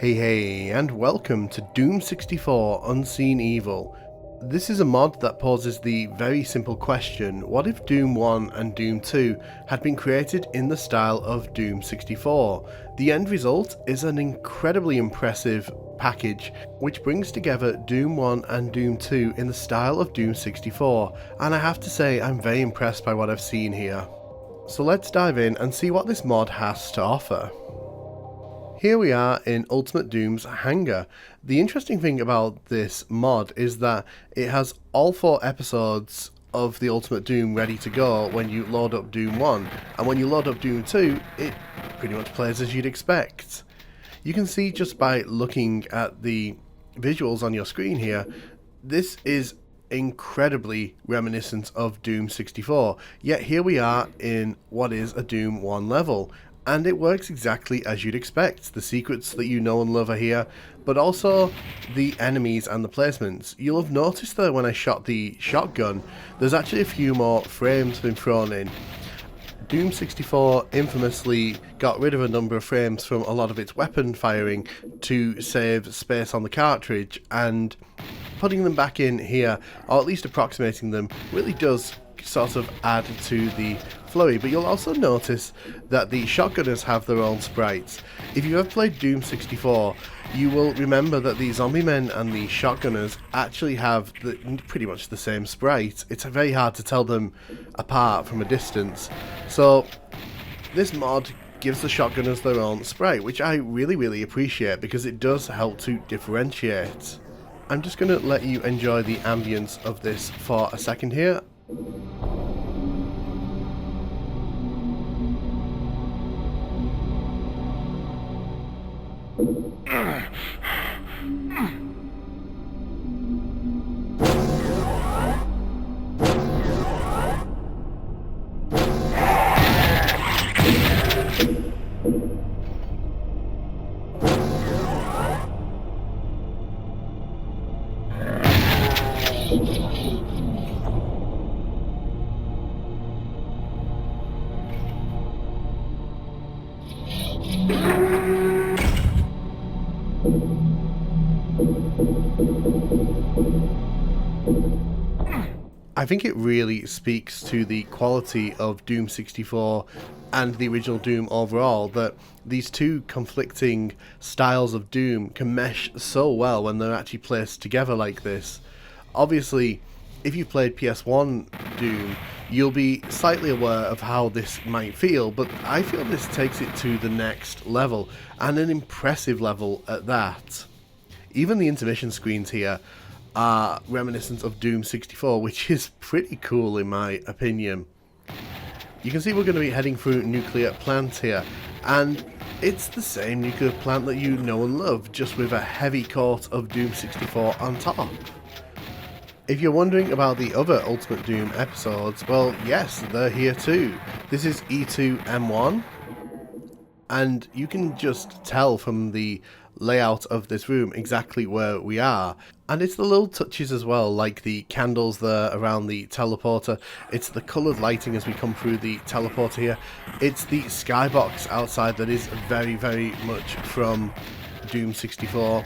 Hey, and welcome to Doom 64 Unseen Evil. This is a mod that poses the very simple question, what if Doom 1 and Doom 2 had been created in the style of Doom 64? The end result is an incredibly impressive package which brings together Doom 1 and Doom 2 in the style of Doom 64, and I have to say I'm very impressed by what I've seen here. So let's dive in and see what this mod has to offer. Here we are in Ultimate Doom's hangar. The interesting thing about this mod is that it has all 4 episodes of the Ultimate Doom ready to go when you load up Doom 1, and when you load up Doom 2, it pretty much plays as you'd expect. You can see just by looking at the visuals on your screen here, this is incredibly reminiscent of Doom 64, yet here we are in what is a Doom 1 level. And it works exactly as you'd expect. The secrets that you know and love are here, but also the enemies and the placements. You'll have noticed that when I shot the shotgun, there's actually a few more frames been thrown in. Doom 64 infamously got rid of a number of frames from a lot of its weapon firing to save space on the cartridge, and putting them back in here, or at least approximating them, really does sort of add to the flurry. But you'll also notice that the shotgunners have their own sprites. If you have played Doom 64, you will remember that the zombie men and the shotgunners actually have pretty much the same sprite. It's very hard to tell them apart from a distance. So this mod gives the shotgunners their own sprite, which I really appreciate because it does help to differentiate. I'm just going to let you enjoy the ambience of this for a second here. I think it really speaks to the quality of Doom 64 and the original Doom overall that these two conflicting styles of Doom can mesh so well when they're actually placed together like this. Obviously, if you've played PS1 Doom, you'll be slightly aware of how this might feel, but I feel this takes it to the next level, and an impressive level at that. Even the intermission screens here are reminiscent of Doom 64, which is pretty cool in my opinion. You can see we're going to be heading through nuclear plant here, and it's the same nuclear plant that you know and love, just with a heavy coat of Doom 64 on top. If you're wondering about the other Ultimate Doom episodes, well yes, they're here too. This is E2M1, and you can just tell from the layout of this room exactly where we are. And it's the little touches as well, like the candles there around the teleporter. It's the coloured lighting as we come through the teleporter here. It's the skybox outside that is very much from Doom 64.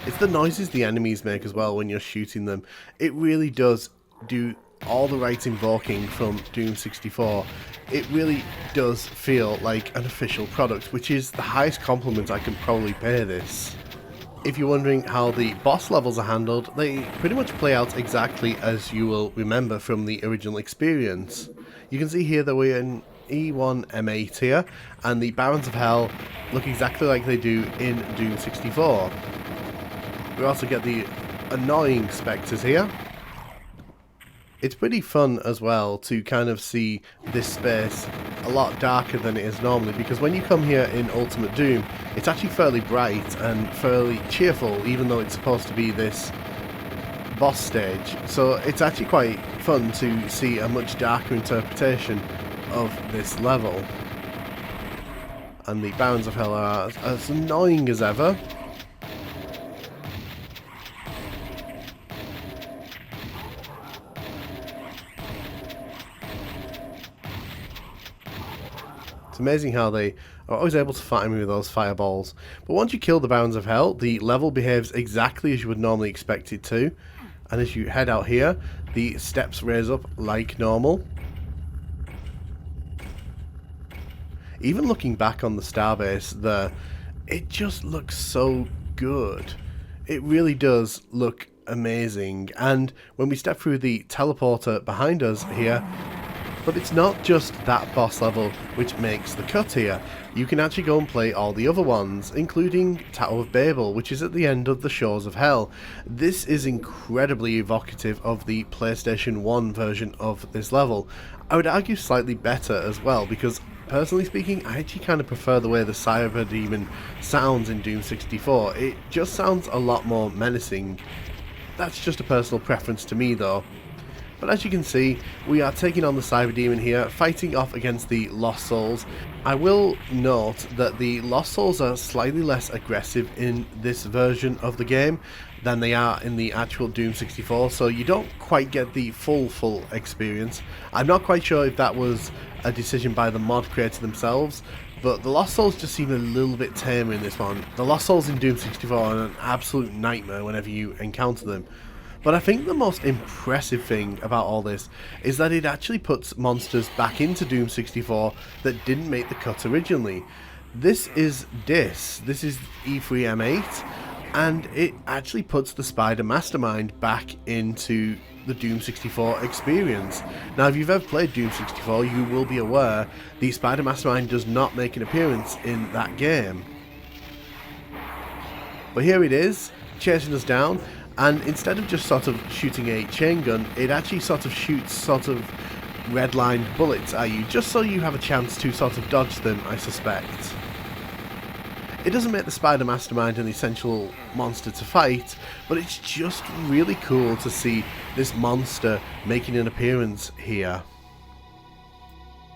It's the noises the enemies make as well when you're shooting them. It really does do all the right invoking from Doom 64. It really does feel like an official product, which is the highest compliment I can probably pay this. If you're wondering how the boss levels are handled, they pretty much play out exactly as you will remember from the original experience. You can see here that we're in E1M8 here, and the Barons of Hell look exactly like they do in Doom 64. We also get the annoying spectres here. It's pretty fun as well to kind of see this space a lot darker than it is normally, because when you come here in Ultimate Doom, it's actually fairly bright and fairly cheerful, even though it's supposed to be this boss stage. So it's actually quite fun to see a much darker interpretation of this level. And the Barons of Hell are as annoying as ever. It's amazing how they are always able to fight me with those fireballs. But once you kill the Barons of Hell, the level behaves exactly as you would normally expect it to. And as you head out here, the steps raise up like normal. Even looking back on the starbase there, it just looks so good. It really does look amazing. And when we step through the teleporter behind us here, but it's not just that boss level which makes the cut here. You can actually go and play all the other ones, including Tower of Babel, which is at the end of the Shores of Hell. This is incredibly evocative of the PlayStation 1 version of this level. I would argue slightly better as well, because personally speaking, I actually kind of prefer the way the Cyber Demon sounds in Doom 64. It just sounds a lot more menacing. That's just a personal preference to me though. But as you can see, we are taking on the Cyber Demon here, fighting off against the Lost Souls. I will note that the Lost Souls are slightly less aggressive in this version of the game than they are in the actual Doom 64, so you don't quite get the full experience. I'm not quite sure if that was a decision by the mod creator themselves, but the Lost Souls just seem a little bit tamer in this one. The Lost Souls in Doom 64 are an absolute nightmare whenever you encounter them. But I think the most impressive thing about all this is that it actually puts monsters back into Doom 64 that didn't make the cut originally. This is Dis, this is E3M8, and it actually puts the Spider Mastermind back into the Doom 64 experience. Now if you've ever played Doom 64, you will be aware the Spider Mastermind does not make an appearance in that game. But here it is, chasing us down. And instead of just sort of shooting a chain gun, it actually sort of shoots sort of red-lined bullets at you, just so you have a chance to sort of dodge them, I suspect. It doesn't make the Spider Mastermind an essential monster to fight, but it's just really cool to see this monster making an appearance here.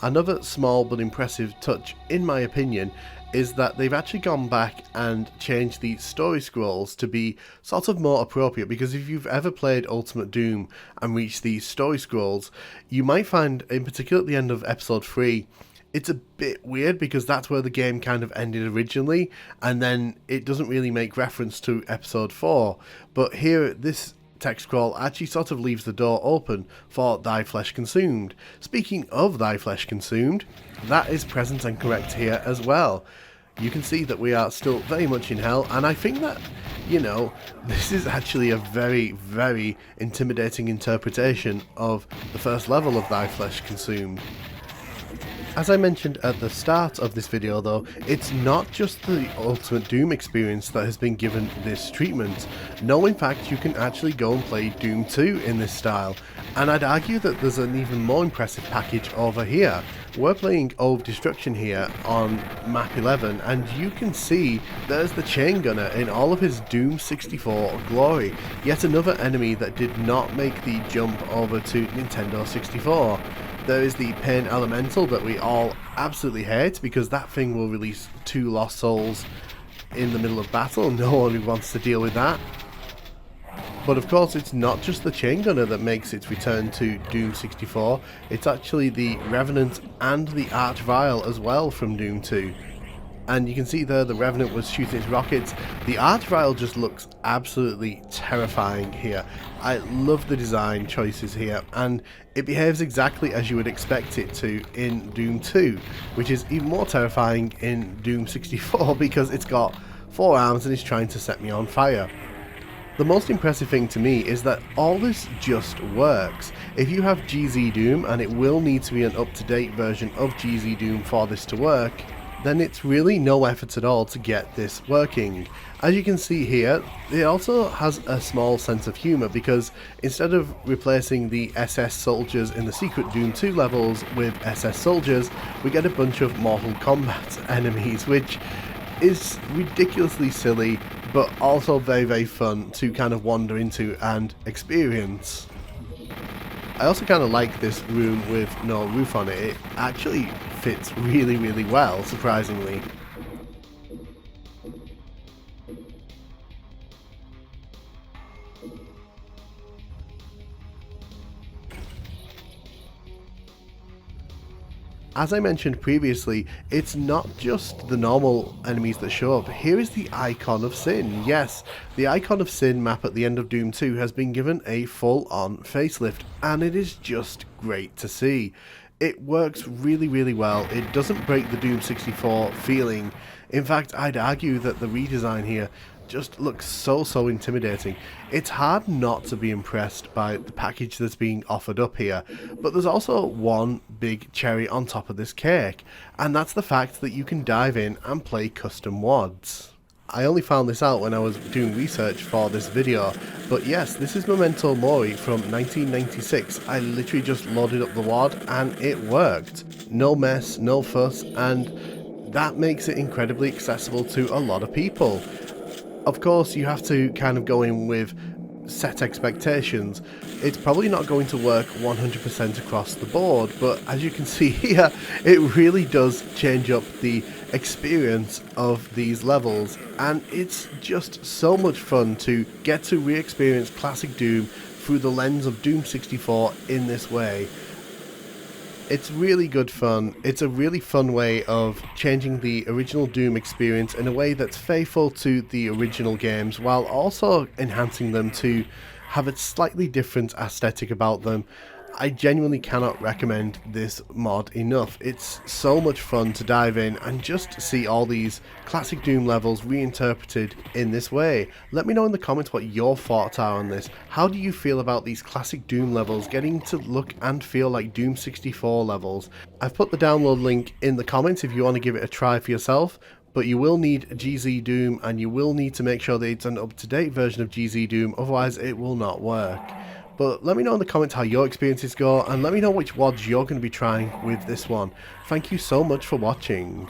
Another small but impressive touch, in my opinion, is that they've actually gone back and changed the story scrolls to be sort of more appropriate, because if you've ever played Ultimate Doom and reached these story scrolls, you might find, in particular at the end of episode 3, it's a bit weird because that's where the game kind of ended originally, and then it doesn't really make reference to episode 4, but here this text scroll actually sort of leaves the door open for Thy Flesh Consumed. Speaking of Thy Flesh Consumed, that is present and correct here as well. You can see that we are still very much in hell, and I think that, you know, this is actually a very intimidating interpretation of the first level of Thy Flesh Consumed. As I mentioned at the start of this video though, it's not just the Ultimate Doom experience that has been given this treatment. No, in fact, you can actually go and play Doom 2 in this style, and I'd argue that there's an even more impressive package over here. We're playing Ove Destruction here on map 11, and you can see there's the Chain Gunner in all of his Doom 64 glory, yet another enemy that did not make the jump over to Nintendo 64. There is the Pain Elemental that we all absolutely hate, because that thing will release 2 Lost Souls in the middle of battle. No one wants to deal with that. But of course, it's not just the Chain Gunner that makes its return to Doom 64, it's actually the Revenant and the Archvile as well from Doom 2. And you can see there the Revenant was shooting its rockets. The Archvile just looks absolutely terrifying here. I love the design choices here, and it behaves exactly as you would expect it to in Doom 2, which is even more terrifying in Doom 64 because it's got 4 arms and is trying to set me on fire. The most impressive thing to me is that all this just works. If you have GZ Doom, and it will need to be an up-to-date version of GZ Doom for this to work, then it's really no effort at all to get this working. As you can see here, it also has a small sense of humour, because instead of replacing the SS soldiers in the secret Doom 2 levels with SS soldiers, we get a bunch of Mortal Kombat enemies, which is ridiculously silly, but also very fun to kind of wander into and experience. I also kind of like this room with no roof on it. It actually fits really well, surprisingly. As I mentioned previously, it's not just the normal enemies that show up. Here is the Icon of Sin. Yes, the Icon of Sin map at the end of Doom 2 has been given a full-on facelift, and it is just great to see. It works really, really well. It doesn't break the Doom 64 feeling. In fact, I'd argue that the redesign here just looks so intimidating. It's hard not to be impressed by the package that's being offered up here, but there's also one big cherry on top of this cake, and that's the fact that you can dive in and play custom WODs. I only found this out when I was doing research for this video, but yes, this is Memento Mori from 1996. I literally just loaded up the WOD and it worked. No mess, no fuss, and that makes it incredibly accessible to a lot of people. Of course, you have to kind of go in with set expectations. It's probably not going to work 100% across the board, but as you can see here, it really does change up the experience of these levels, and it's just so much fun to get to re-experience classic Doom through the lens of Doom 64 in this way. It's really good fun. It's a really fun way of changing the original Doom experience in a way that's faithful to the original games, while also enhancing them to have a slightly different aesthetic about them. I genuinely cannot recommend this mod enough. It's so much fun to dive in and just see all these classic Doom levels reinterpreted in this way. Let me know in the comments what your thoughts are on this. How do you feel about these classic Doom levels getting to look and feel like Doom 64 levels? I've put the download link in the comments if you want to give it a try for yourself. But you will need GZ Doom, and you will need to make sure that it's an up-to-date version of GZ Doom, otherwise it will not work. But let me know in the comments how your experiences go, and let me know which WODs you're going to be trying with this one. Thank you so much for watching.